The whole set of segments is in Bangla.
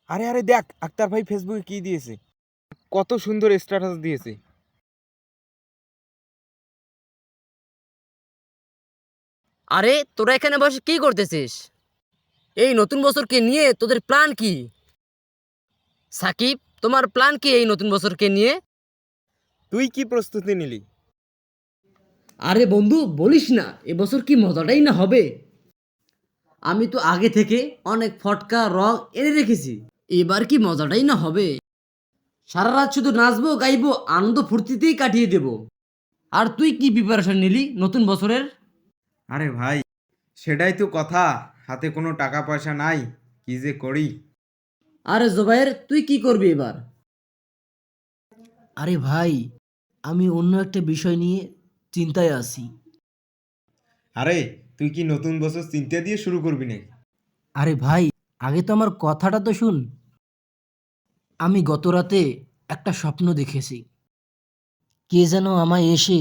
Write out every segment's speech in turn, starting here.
আরে আরে দেখ আক্তার ভাই ফেসবুকে কি দিয়েছে, কত সুন্দর স্ট্যাটাস দিয়েছে। আরে তোরা এখানে বসে কি করতেছিস? এই নতুন বছরকে নিয়ে তোদের প্ল্যান কি? সাকিব, তোমার প্ল্যান কি এই নতুন বছরকে নিয়ে? তুই কি প্রস্তুতি নিলি? আরে বন্ধু, বলিস না, এবছর কি মজাটাই না হবে। আমি তো আগে থেকে অনেক ফটকা রং এনে রেখেছি। এবার কি মজাটাই না হবে। সারা রাত শুধু নাচবো গাইবো, আনন্দ ফুর্তিতেই কাটিয়ে দেব। আর তুই কি প্রিপারেশন নিলি নতুন বছরের? আরে ভাই, সেটাই তো কথা, হাতে কোনো টাকা পয়সা নাই, কি যে করি। আরে জোবাইর, তুই কি করবি এবার? আরে ভাই, আমি অন্য একটা বিষয় নিয়ে চিন্তায় আছি। আরে তুই কি নতুন বছর চিন্তা দিয়ে শুরু করবি নাকি? আরে ভাই, আগে তো আমার কথাটা তো শুন। আমি গত রাতে একটা স্বপ্ন দেখেছি। কে যেন আমায় এসে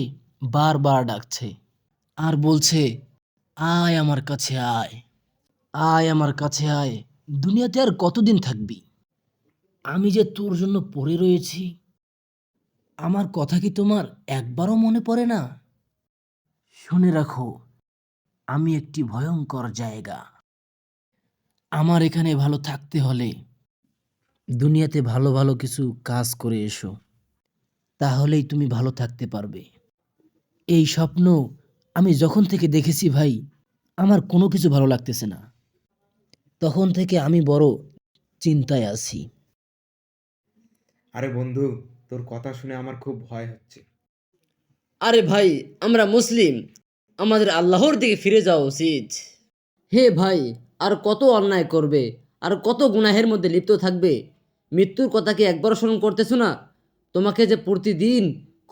বারবার ডাকছে আর বলছে, আয় আমার কাছে আয়, আয় আমার কাছে আয়, দুনিয়াতে আর কতদিন থাকবি? আমি যে তোর জন্য পড়ে রয়েছি, আমার কথা কি তোমার একবারও মনে পড়ে না? শুনে রাখো, আমি একটি ভয়ঙ্কর জায়গা। আমার এখানে ভালো থাকতে হলে দুনিয়াতে ভালো ভালো কিছু কাজ করে এসো, তাহলেই তুমি ভালো থাকতে পারবে। এই স্বপ্ন আমি যখন থেকে দেখেছি ভাই, আমার কোনো কিছু ভালো লাগতেছে না। তখন থেকে আমি বড় চিন্তায় আছি। আরে বন্ধু, তোর কথা শুনে আমার খুব ভয় হচ্ছে। আরে ভাই, আমরা মুসলিম, আমাদের আল্লাহর দিকে ফিরে যাওয়া উচিত। হে ভাই, আর কত অন্যায় করবে, আর কত গুনাহের মধ্যে লিপ্ত থাকবে? মৃত্যুর কথা কি একবারও স্মরণ করতেছো না? তোমাকে যে প্রতিদিন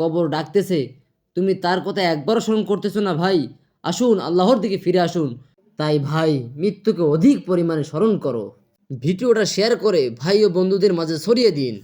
কবর ডাকতেছে, তুমি তার কথা একবারও স্মরণ করতেছো না ভাই? আসুন, আল্লাহর দিকে ফিরে আসুন। তাই ভাই, মৃত্যুকে অধিক পরিমাণে স্মরণ করো। ভিডিওটা শেয়ার করে ভাই ও বন্ধুদের মাঝে ছড়িয়ে দিন।